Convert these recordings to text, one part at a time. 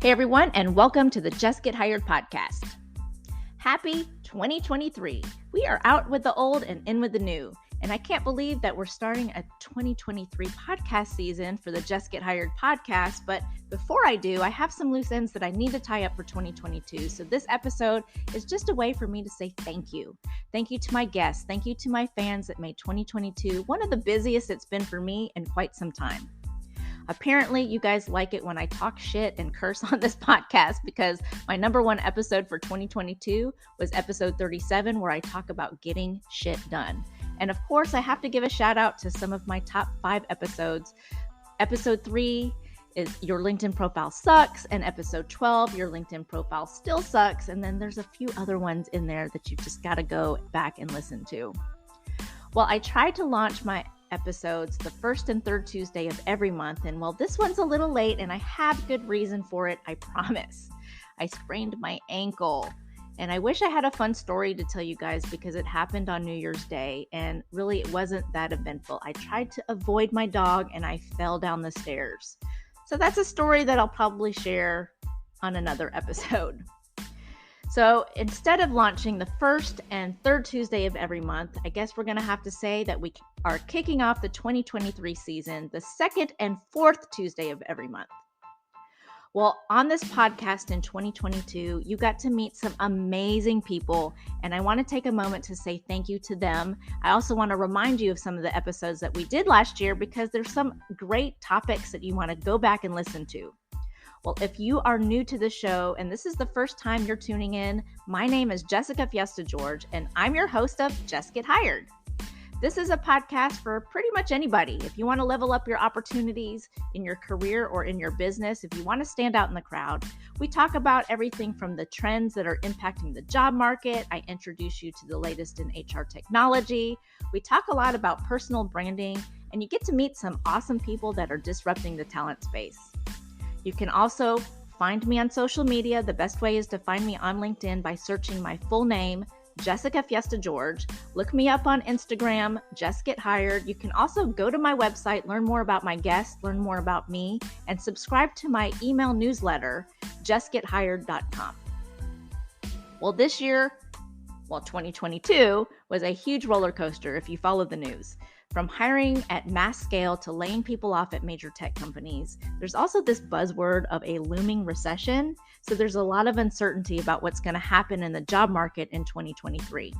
Hey everyone, and welcome to the Jess Get Hired Podcast. Happy 2023. We are out with the old and in with the new. And I can't believe that we're starting a 2023 podcast season for the Jess Get Hired Podcast. But before I do, I have some loose ends that I need to tie up for 2022. So this episode is just a way for me to say thank you. Thank you to my guests. Thank you to my fans that made 2022 one of the busiest it's been for me in quite some time. Apparently, you guys like it when I talk shit and curse on this podcast because my number one episode for 2022 was episode 37, where I talk about getting shit done. And of course, I have to give a shout out to some of my top 5 episodes. Episode 3 is Your LinkedIn Profile Sucks, and episode 12, Your LinkedIn Profile Still Sucks. And then there's a few other ones in there that you just got to go back and listen to. Well, I tried to launch my episodes the first and third Tuesday of every month, and well, this one's a little late, and I have good reason for it, I promise. I sprained my ankle, and I wish I had a fun story to tell you guys because it happened on New Year's Day, and really it wasn't that eventful. I tried to avoid my dog, and I fell down the stairs. So that's a story that I'll probably share on another episode. So instead of launching the first and third Tuesday of every month, I guess we're going to have to say that we are kicking off the 2023 season the second and fourth Tuesday of every month. Well, on this podcast in 2022, you got to meet some amazing people, and I want to take a moment to say thank you to them. I also want to remind you of some of the episodes that we did last year because there's some great topics that you want to go back and listen to. Well, if you are new to the show and this is the first time you're tuning in, my name is Jessica Fiesta George, and I'm your host of Jess Get Hired. This is a podcast for pretty much anybody. If you want to level up your opportunities in your career or in your business, if you want to stand out in the crowd, we talk about everything from the trends that are impacting the job market. I introduce you to the latest in HR technology. We talk a lot about personal branding, and you get to meet some awesome people that are disrupting the talent space. You can also find me on social media. The best way is to find me on LinkedIn by searching my full name, Jessica Fiesta George. Look me up on Instagram, Jess Get Hired. You can also go to my website, learn more about my guests, learn more about me, and subscribe to my email newsletter, jessgethired.com. Well, this year, 2022 was a huge roller coaster if you follow the news. From hiring at mass scale to laying people off at major tech companies, there's also this buzzword of a looming recession. So there's a lot of uncertainty about what's going to happen in the job market in 2023.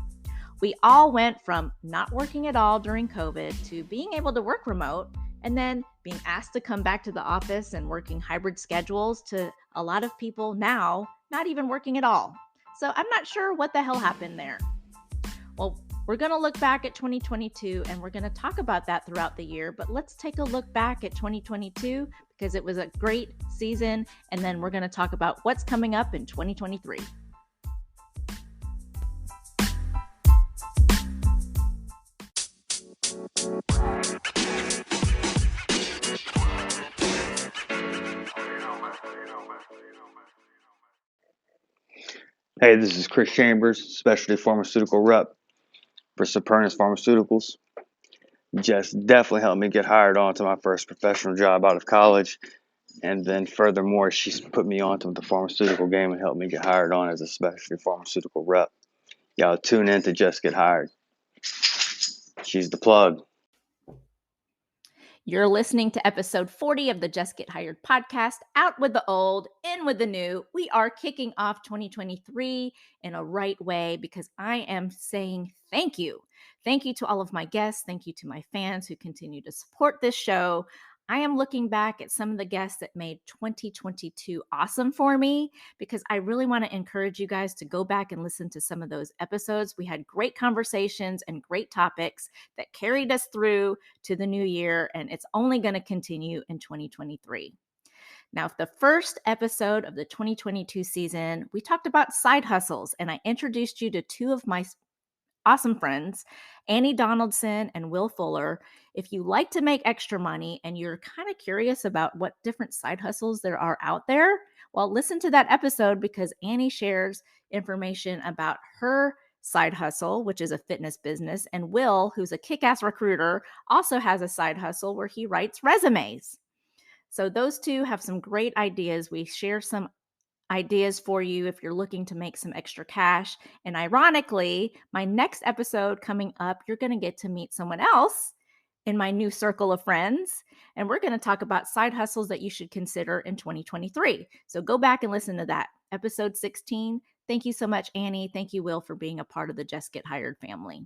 We all went from not working at all during COVID to being able to work remote and then being asked to come back to the office and working hybrid schedules to a lot of people now not even working at all. So I'm not sure what the hell happened there. Well, we're going to look back at 2022 and we're going to talk about that throughout the year, but let's take a look back at 2022 because it was a great season, and then we're going to talk about what's coming up in 2023. Hey, this is Chris Chambers, Specialty Pharmaceutical Rep for Supernus Pharmaceuticals. Jess definitely helped me get hired on to my first professional job out of college. And then furthermore, she's put me onto the pharmaceutical game and helped me get hired on as a specialty pharmaceutical rep. Y'all tune in to Jess Get Hired. She's the plug. You're listening to episode 40 of the Jess Get Hired podcast, out with the old, in with the new. We are kicking off 2023 in a right way because I am saying thank you. Thank you to all of my guests. Thank you to my fans who continue to support this show. I am looking back at some of the guests that made 2022 awesome for me because I really want to encourage you guys to go back and listen to some of those episodes. We had great conversations and great topics that carried us through to the new year, and it's only going to continue in 2023. Now, the first episode of the 2022 season, we talked about side hustles, and I introduced you to two of my awesome friends, Annie Donaldson and Will Fuller. If you like to make extra money and you're kind of curious about what different side hustles there are out there, well, listen to that episode because Annie shares information about her side hustle, which is a fitness business, and Will, who's a kick-ass recruiter, also has a side hustle where he writes resumes. So those two have some great ideas. We share some ideas for you if you're looking to make some extra cash. And ironically, my next episode coming up, you're going to get to meet someone else in my new circle of friends. And we're going to talk about side hustles that you should consider in 2023. So go back and listen to that. Episode 16. Thank you so much, Annie. Thank you, Will, for being a part of the Jess Get Hired family.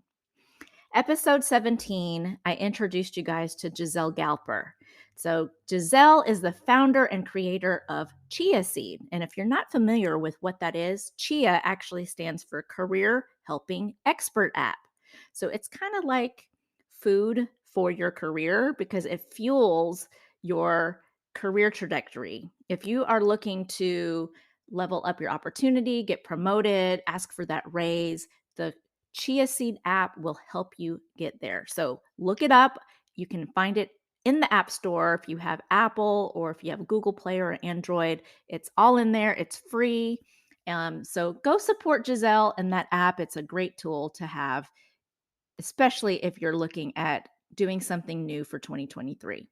Episode 17, I introduced you guys to Giselle Galper. So Giselle is the founder and creator of CHEA Seed. And if you're not familiar with what that is, CHEA actually stands for Career Helping Expert App. So it's kind of like food for your career because it fuels your career trajectory. If you are looking to level up your opportunity, get promoted, ask for that raise, the CHEA Seed app will help you get there. So look it up. You can find it in the App Store if you have Apple or if you have Google Play or Android. It's all in there. It's free. So go support Giselle and that app. It's a great tool to have, especially if you're looking at doing something new for 2023.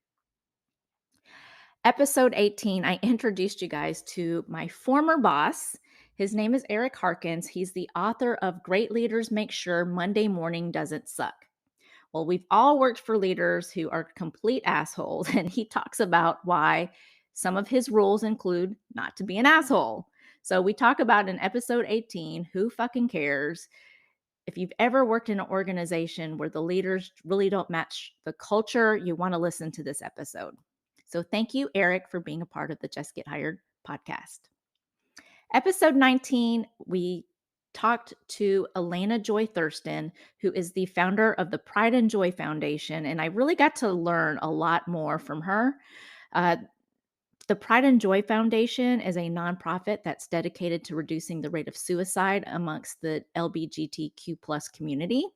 Episode 18, I introduced you guys to my former boss. His name is Eric Harkins. He's the author of Great Leaders Make Sure Monday Morning Doesn't Suck. Well, we've all worked for leaders who are complete assholes, and he talks about why some of his rules include not to be an asshole. So we talk about in episode 18, who fucking cares? If you've ever worked in an organization where the leaders really don't match the culture, you want to listen to this episode. So thank you, Eric, for being a part of the Jess Get Hired podcast. Episode 19, we talked to Elena Joy Thurston, who is the founder of the Pride and Joy Foundation, and I really got to learn a lot more from her. The Pride and Joy Foundation is a nonprofit that's dedicated to reducing the rate of suicide amongst the LGBTQ plus community.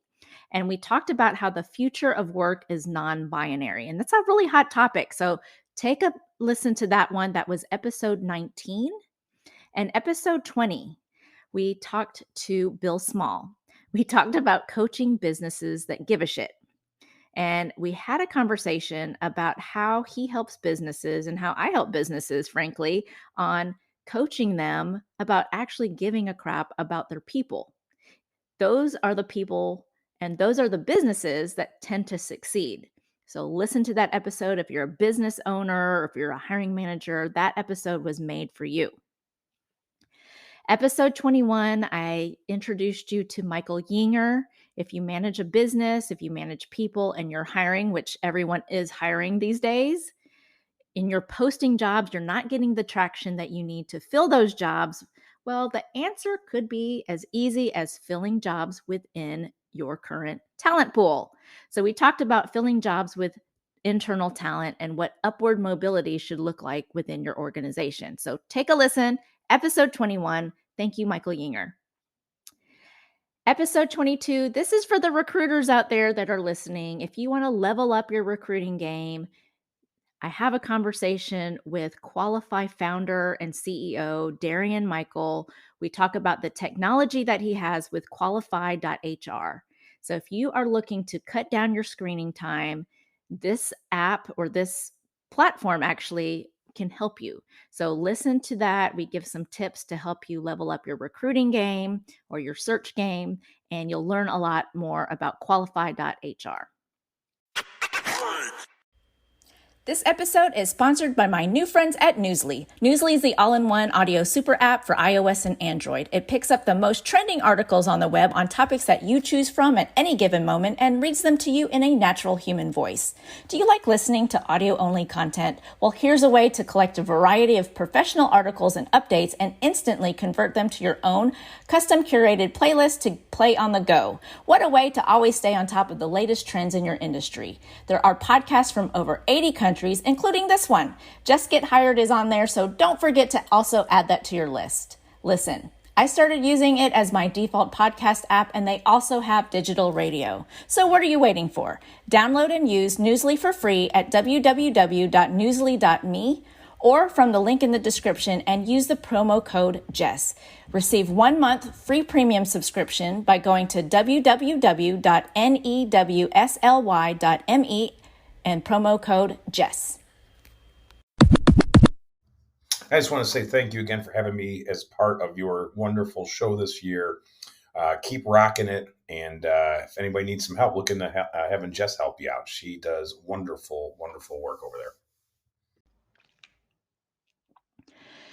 And we talked about how the future of work is non-binary, and that's a really hot topic. So take a listen to that one. That was episode 19. And episode 20, we talked to Bill Small. We talked about coaching businesses that give a shit. And we had a conversation about how he helps businesses and how I help businesses, frankly, on coaching them about actually giving a crap about their people. Those are the people and those are the businesses that tend to succeed. So listen to that episode. If you're a business owner or if you're a hiring manager, that episode was made for you. Episode 21, I introduced you to Mikell Yinger. If you manage a business, if you manage people and you're hiring, which everyone is hiring these days, in your posting jobs, you're not getting the traction that you need to fill those jobs. Well, the answer could be as easy as filling jobs within your current talent pool. So we talked about filling jobs with internal talent and what upward mobility should look like within your organization. So take a listen. Episode 21. Thank you, Mikell Yinger. Episode 22. This is for the recruiters out there that are listening. If you want to level up your recruiting game, I have a conversation with Qualify founder and CEO Darrian Mikell. We talk about the technology that he has with Qualify.hr. So if you are looking to cut down your screening time, this app or this platform actually can help you. So listen to that. We give some tips to help you level up your recruiting game or your search game, and you'll learn a lot more about Qualify.hr. This episode is sponsored by my new friends at Newsly. Newsly is the all-in-one audio super app for iOS and Android. It picks up the most trending articles on the web on topics that you choose from at any given moment and reads them to you in a natural human voice. Do you like listening to audio-only content? Well, here's a way to collect a variety of professional articles and updates and instantly convert them to your own custom-curated playlist to play on the go. What a way to always stay on top of the latest trends in your industry. There are podcasts from over 80 countries, including this one. Jess Get Hired is on there, so don't forget to also add that to your list. Listen, I started using it as my default podcast app, and they also have digital radio. So what are you waiting for? Download and use Newsly for free at www.newsly.me or from the link in the description and use the promo code JESS. Receive 1 month free premium subscription by going to www.newsly.me and promo code JESS. I just want to say thank you again for having me as part of your wonderful show this year. Keep rocking it. And if anybody needs some help, look into having Jess help you out. She does wonderful, wonderful work over there.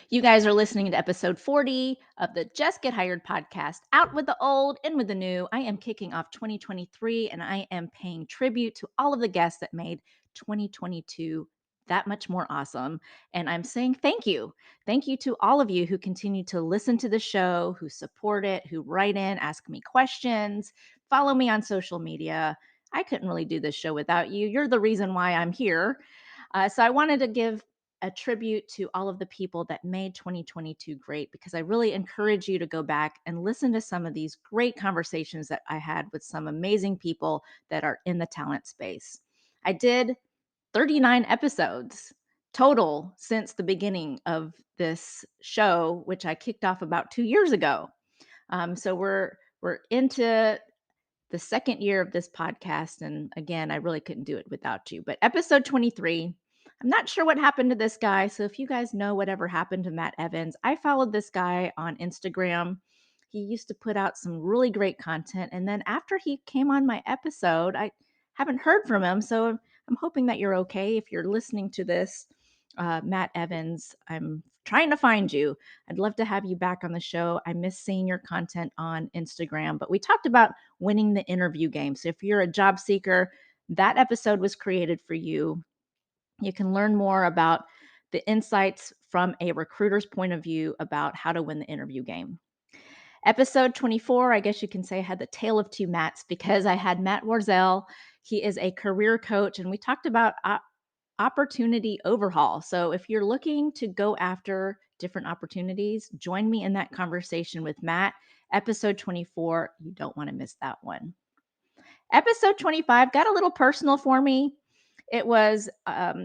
You guys are listening to episode 40 of the Jess Get Hired podcast, out with the old, in with the new. I am kicking off 2023, and I am paying tribute to all of the guests that made 2022 that much more awesome. And I'm saying thank you. Thank you to all of you who continue to listen to the show, who support it, who write in, ask me questions, follow me on social media. I couldn't really do this show without you. You're the reason why I'm here. So I wanted to give a tribute to all of the people that made 2022 great, because I really encourage you to go back and listen to some of these great conversations that I had with some amazing people that are in the talent space. I did 39 episodes total since the beginning of this show, which I kicked off about 2 years ago. So we're into the second year of this podcast. And again, I really couldn't do it without you. But episode 23, I'm not sure what happened to this guy. So if you guys know whatever happened to Matt Evans, I followed this guy on Instagram. He used to put out some really great content. And then after he came on my episode, I haven't heard from him. So I'm hoping that you're okay. If you're listening to this, Matt Evans, I'm trying to find you. I'd love to have you back on the show. I miss seeing your content on Instagram, but we talked about winning the interview game. So if you're a job seeker, that episode was created for you. You can learn more about the insights from a recruiter's point of view about how to win the interview game. Episode 24, I guess you can say I had the tale of two Matts, because I had Matt Warzel. He is a career coach, and we talked about opportunity overhaul. So if you're looking to go after different opportunities, join me in that conversation with Matt. Episode 24, you don't want to miss that one. Episode 25 got a little personal for me. It was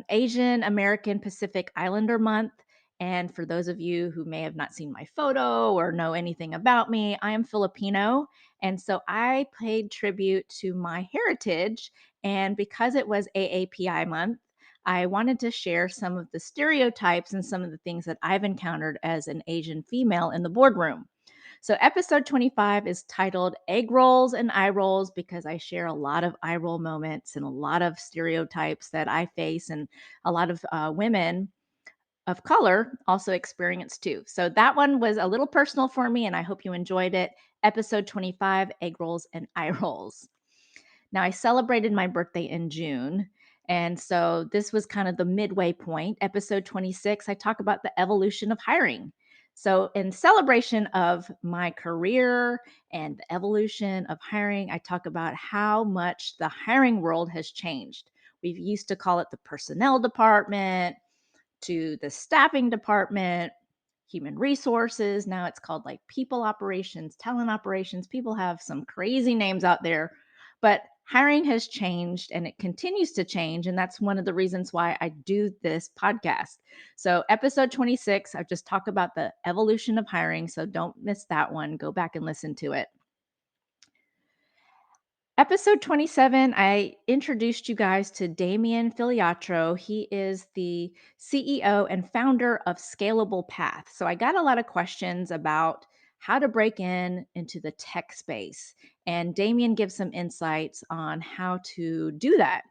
Asian American Pacific Islander Month. And for those of you who may have not seen my photo or know anything about me, I am Filipino. And so I paid tribute to my heritage. And because it was AAPI month, I wanted to share some of the stereotypes and some of the things that I've encountered as an Asian female in the boardroom. So episode 25 is titled Egg Rolls and Eye Rolls, because I share a lot of eye roll moments and a lot of stereotypes that I face, and a lot of women of color also experience too. So that one was a little personal for me, and I hope you enjoyed it. Episode 25, Egg Rolls and Eye Rolls. Now, I celebrated my birthday in June. And so this was kind of the midway point. Episode 26, I talk about the evolution of hiring. So, in celebration of my career and the evolution of hiring, I talk about how much the hiring world has changed. We used to call it the personnel department, to the staffing department, human resources. Now it's called like people operations, talent operations. People have some crazy names out there, but hiring has changed and it continues to change. And that's one of the reasons why I do this podcast. So, episode 26, I've just talked about the evolution of hiring. So, don't miss that one. Go back and listen to it. Episode 27, I introduced you guys to Damien Filiatrault. He is the CEO and founder of Scalable Path. So I got a lot of questions about how to break into the tech space. And Damien gives some insights on how to do that.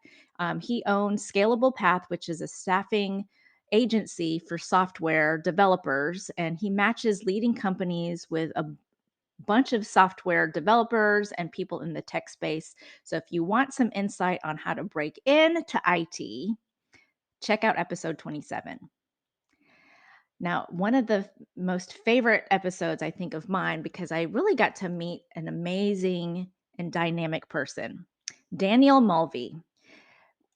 He owns Scalable Path, which is a staffing agency for software developers, and he matches leading companies with a bunch of software developers and people in the tech space. So if you want some insight on how to break into IT, check out episode 27. Now, one of the most favorite episodes, I think, of mine, because I really got to meet an amazing and dynamic person, Daniel Mulvey.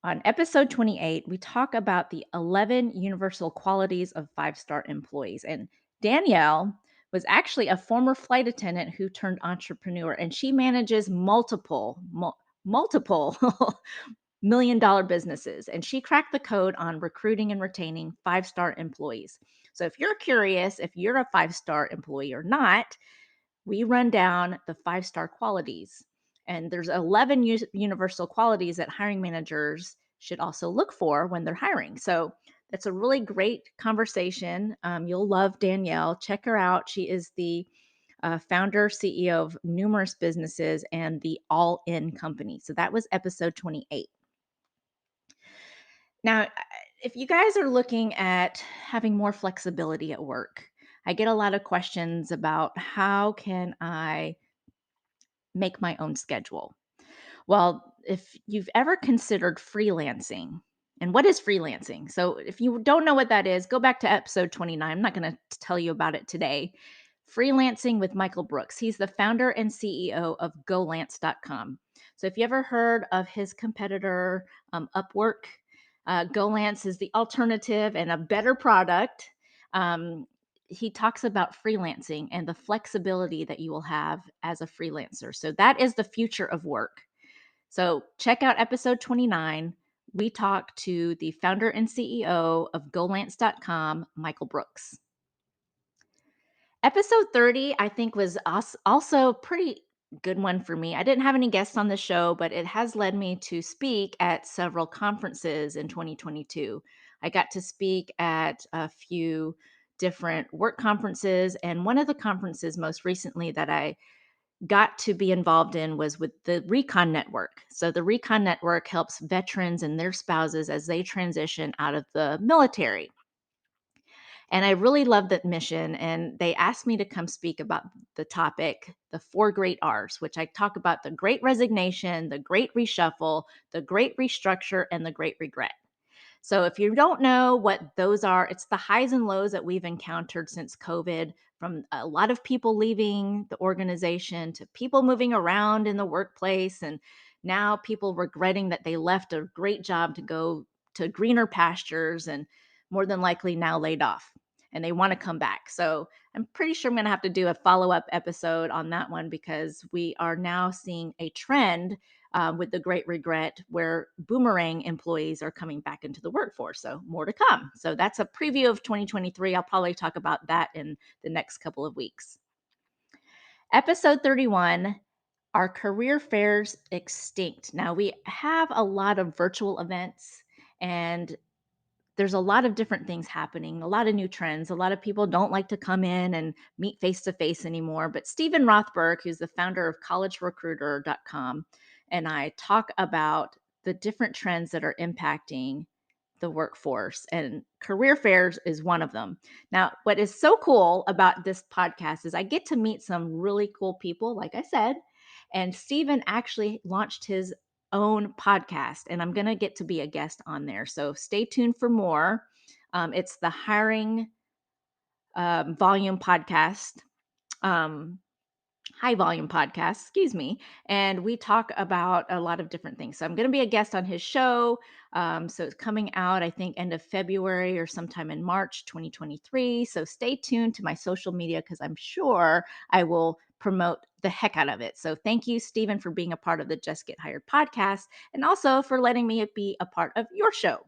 On episode 28, we talk about the 11 universal qualities of 5-star employees. And Danielle was actually a former flight attendant who turned entrepreneur, and she manages multiple million-dollar businesses. And she cracked the code on recruiting and retaining 5-star employees. So if you're curious if you're a 5-star employee or not, we run down the 5-star qualities. And there's 11 universal qualities that hiring managers should also look for when they're hiring. So It's a really great conversation. You'll love Danielle. Check her out. She is the founder, CEO of numerous businesses and the All In Company. So that was episode 28. Now, if you guys are looking at having more flexibility at work, I get a lot of questions about how can I make my own schedule? Well, if you've ever considered freelancing, and what is freelancing? So if you don't know what that is, go back to episode 29. I'm not going to tell you about it today. Freelancing with Mikell Brooks. He's the founder and CEO of golance.com. So if you ever heard of his competitor, Upwork, Golance is the alternative and a better product. He talks about freelancing and the flexibility that you will have as a freelancer. So that is the future of work. So check out episode 29. We talk to the founder and CEO of golance.com, Mikell Brooks. Episode 30, I think, was also a pretty good one for me. I didn't have any guests on the show, but it has led me to speak at several conferences in 2022. I got to speak at a few different work conferences, and one of the conferences most recently that I got to be involved in was with the Recon Network. So the Recon Network helps veterans and their spouses as they transition out of the military. And I really love that mission. And they asked me to come speak about the topic, the 4 great R's, which I talk about: the great resignation, the great reshuffle, the great restructure, and the great regret. So if you don't know what those are, it's the highs and lows that we've encountered since COVID, from a lot of people leaving the organization to people moving around in the workplace, and now people regretting that they left a great job to go to greener pastures and more than likely now laid off, and they want to come back. So I'm pretty sure I'm going to have to do a follow-up episode on that one, because we are now seeing a trend with the great regret where boomerang employees are coming back into the workforce. So more to come. So that's a preview of 2023. I'll probably talk about that in the next couple of weeks. Episode 31, are career fairs extinct? Now, we have a lot of virtual events, and there's a lot of different things happening, a lot of new trends. A lot of people don't like to come in and meet face-to-face anymore. But Stephen Rothberg, who's the founder of collegerecruiter.com, and I talk about the different trends that are impacting the workforce, and career fairs is one of them. Now, what is so cool about this podcast is I get to meet some really cool people, like I said, and Stephen actually launched his own podcast, and I'm going to get to be a guest on there. So stay tuned for more. It's the Hiring Volume Podcast. High Volume Podcast, excuse me. And we talk about a lot of different things. So I'm going to be a guest on his show. So it's coming out, I think, end of February or sometime in March 2023. So stay tuned to my social media, because I'm sure I will promote the heck out of it. So thank you, Stephen, for being a part of the Jess Get Hired podcast, and also for letting me be a part of your show.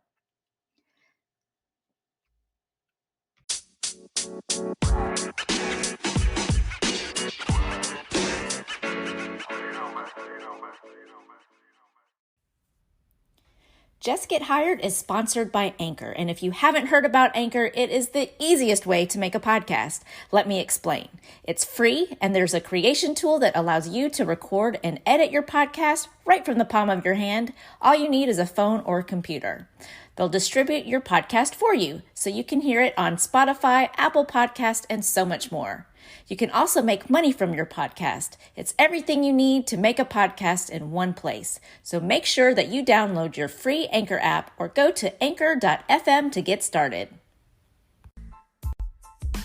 Jess Get Hired is sponsored by Anchor. And if you haven't heard about Anchor, it is the easiest way to make a podcast. Let me explain. It's free, and there's a creation tool that allows you to record and edit your podcast right from the palm of your hand. All you need is a phone or computer. They'll distribute your podcast for you, so you can hear it on Spotify, Apple Podcast, and so much more. You can also make money from your podcast. It's everything you need to make a podcast in one place. So make sure that you download your free Anchor app or go to anchor.fm to get started.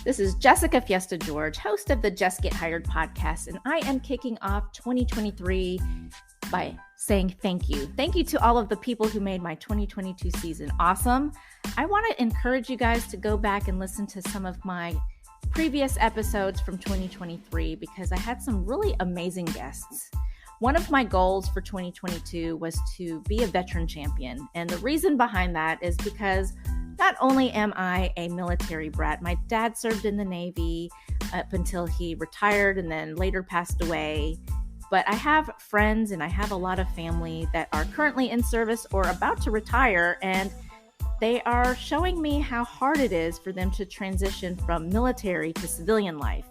This is Jessica Fiesta George, host of the Jess Get Hired podcast, and I am kicking off 2023 by saying thank you. Thank you to all of the people who made my 2022 season awesome. I want to encourage you guys to go back and listen to some of my previous episodes from 2023, because I had some really amazing guests. One of my goals for 2022 was to be a veteran champion. And the reason behind that is because not only am I a military brat, my dad served in the Navy up until he retired and then later passed away. But I have friends and I have a lot of family that are currently in service or about to retire, and they are showing me how hard it is for them to transition from military to civilian life.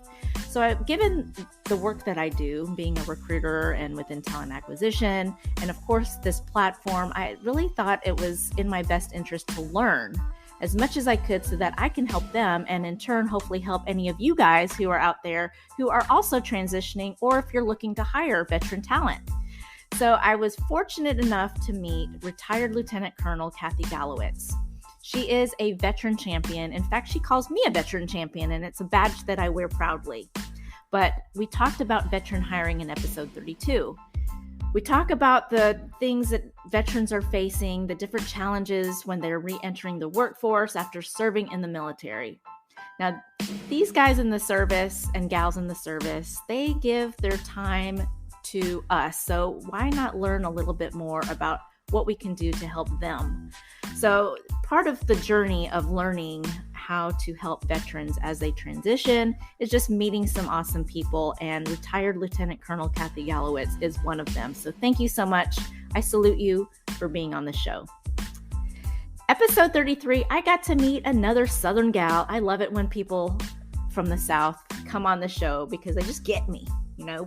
So given the work that I do, being a recruiter and within talent acquisition, and of course this platform, I really thought it was in my best interest to learn as much as I could so that I can help them and in turn hopefully help any of you guys who are out there who are also transitioning, or if you're looking to hire veteran talent. So I was fortunate enough to meet retired Lieutenant Colonel Kathy Gallowitz. She is a veteran champion. In fact, she calls me a veteran champion, and it's a badge that I wear proudly. But we talked about veteran hiring in episode 32. We talk about the things that veterans are facing, the different challenges when they're re-entering the workforce after serving in the military. Now, these guys in the service and gals in the service, they give their time to us. So why not learn a little bit more about what we can do to help them? So part of the journey of learning how to help veterans as they transition is just meeting some awesome people, and retired Lieutenant Colonel Kathy Gallowitz is one of them. So thank you so much. I salute you for being on the show. Episode 33, I got to meet another Southern gal. I love it when people from the South come on the show because they just get me. You know,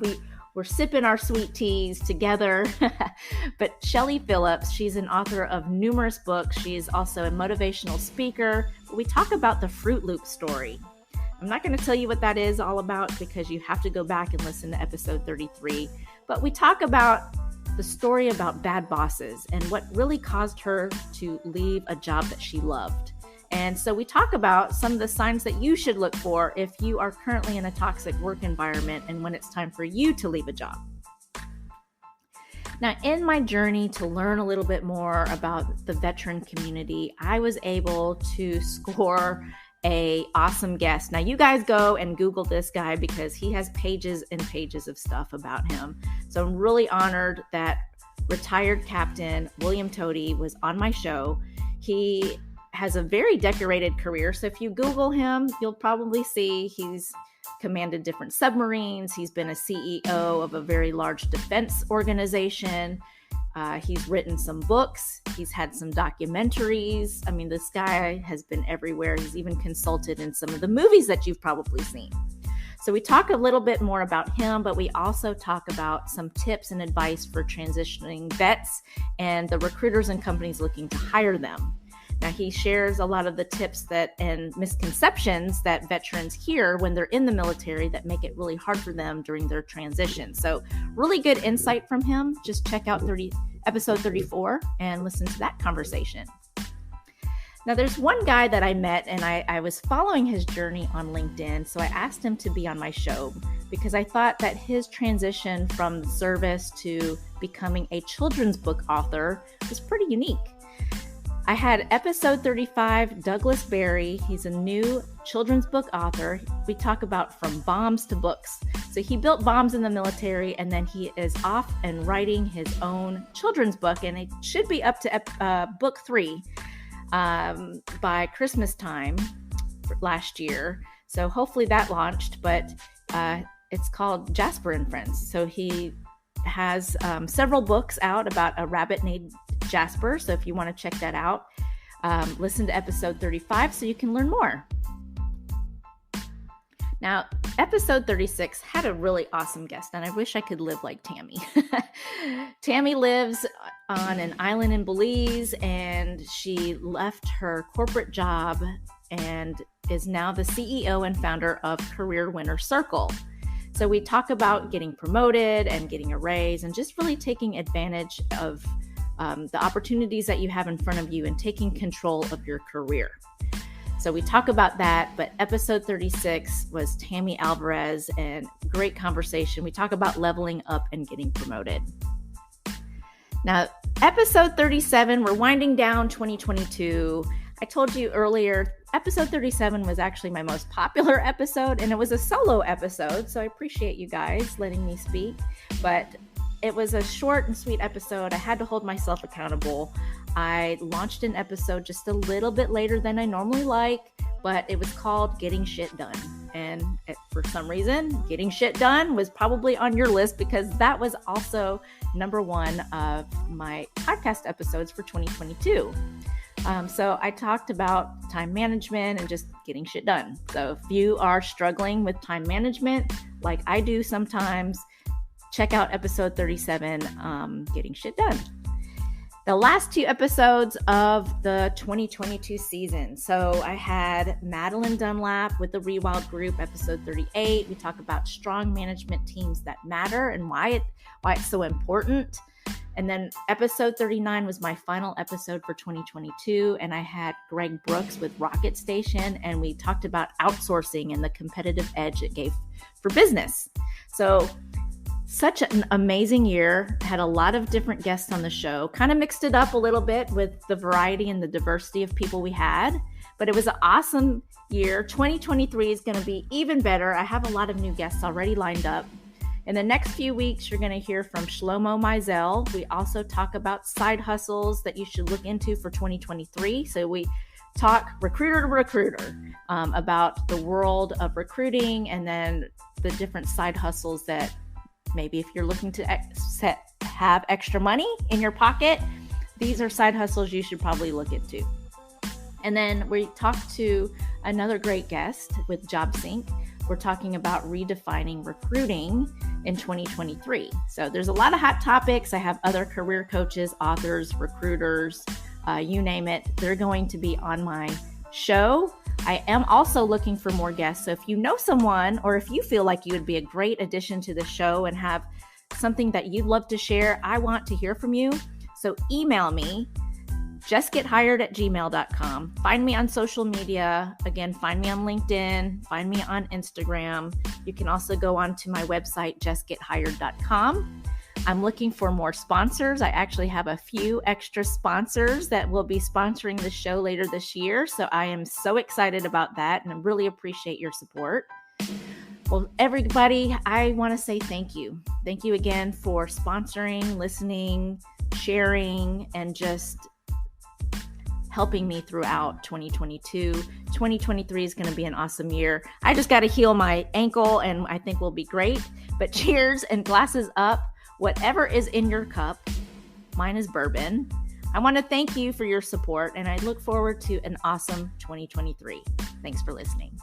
we're sipping our sweet teas together. But Shelly Phillips, she's an author of numerous books. She is also a motivational speaker. We talk about the Fruit Loop story. I'm not going to tell you what that is all about because you have to go back and listen to episode 33. But we talk about the story about bad bosses and what really caused her to leave a job that she loved. And so we talk about some of the signs that you should look for if you are currently in a toxic work environment and when it's time for you to leave a job. Now, in my journey to learn a little bit more about the veteran community, I was able to score an awesome guest. Now, you guys go and Google this guy because he has pages and pages of stuff about him. So I'm really honored that retired Captain William Toady was on my show. He has a very decorated career. So if you Google him, you'll probably see he's commanded different submarines. He's been a CEO of a very large defense organization. He's written some books. He's had some documentaries. I mean, this guy has been everywhere. He's even consulted in some of the movies that you've probably seen. So we talk a little bit more about him, but we also talk about some tips and advice for transitioning vets and the recruiters and companies looking to hire them. Now, he shares a lot of the tips and misconceptions that veterans hear when they're in the military that make it really hard for them during their transition. So really good insight from him. Just check out episode 34 and listen to that conversation. Now, there's one guy that I met, and I was following his journey on LinkedIn, so I asked him to be on my show because I thought that his transition from service to becoming a children's book author was pretty unique. I had episode 35, Douglas Berry. He's a new children's book author. We talk about from bombs to books. So he built bombs in the military, and then he is off and writing his own children's book, and it should be up to book 3 by Christmas time last year. So hopefully that launched, but it's called Jasper and Friends. So he has several books out about a rabbit named Jasper. So if you want to check that out, listen to episode 35 so you can learn more. Now, episode 36 had a really awesome guest, and I wish I could live like Tammy. Tammy lives on an island in Belize, and she left her corporate job and is now the CEO and founder of Career Winner Circle. So we talk about getting promoted and getting a raise and just really taking advantage of the opportunities that you have in front of you and taking control of your career. So we talk about that, but episode 36 was Tammy Alvarez, and great conversation. We talk about leveling up and getting promoted. Now, episode 37, we're winding down 2022. I told you earlier, episode 37 was actually my most popular episode, and it was a solo episode, so I appreciate you guys letting me speak, but it was a short and sweet episode. I had to hold myself accountable. I launched an episode just a little bit later than I normally like, but it was called Getting Shit Done. And for some reason, Getting Shit Done was probably on your list because that was also number 1 of my podcast episodes for 2022. So I talked about time management and just getting shit done. So if you are struggling with time management, like I do sometimes, check out episode 37, Getting Shit Done. The last 2 episodes of the 2022 season. So I had Madeline Dunlap with the Rewild Group, episode 38. We talk about strong management teams that matter and why it's so important. And then episode 39 was my final episode for 2022. And I had Greg Brooks with Rocket Station, and we talked about outsourcing and the competitive edge it gave for business. So such an amazing year. Had a lot of different guests on the show, kind of mixed it up a little bit with the variety and the diversity of people we had, but it was an awesome year. 2023 is going to be even better. I have a lot of new guests already lined up. In the next few weeks, you're going to hear from Shlomo Mizell. We also talk about side hustles that you should look into for 2023. So we talk recruiter to recruiter about the world of recruiting, and then the different side hustles that maybe if you're looking to have extra money in your pocket, these are side hustles you should probably look into. And then we talked to another great guest with JobSync. We're talking about redefining recruiting in 2023. So there's a lot of hot topics. I have other career coaches, authors, recruiters, you name it. They're going to be on my show. I am also looking for more guests. So if you know someone, or if you feel like you would be a great addition to the show and have something that you'd love to share, I want to hear from you. So email me, jessgethired@gmail.com. Find me on social media. Again, find me on LinkedIn, find me on Instagram. You can also go on to my website, jessgethired.com. I'm looking for more sponsors. I actually have a few extra sponsors that will be sponsoring the show later this year. So I am so excited about that, and I really appreciate your support. Well, everybody, I want to say thank you. Thank you again for sponsoring, listening, sharing, and just helping me throughout 2022. 2023 is going to be an awesome year. I just got to heal my ankle, and I think we'll be great. But cheers and glasses up. Whatever is in your cup, mine is bourbon. I want to thank you for your support, and I look forward to an awesome 2023. Thanks for listening.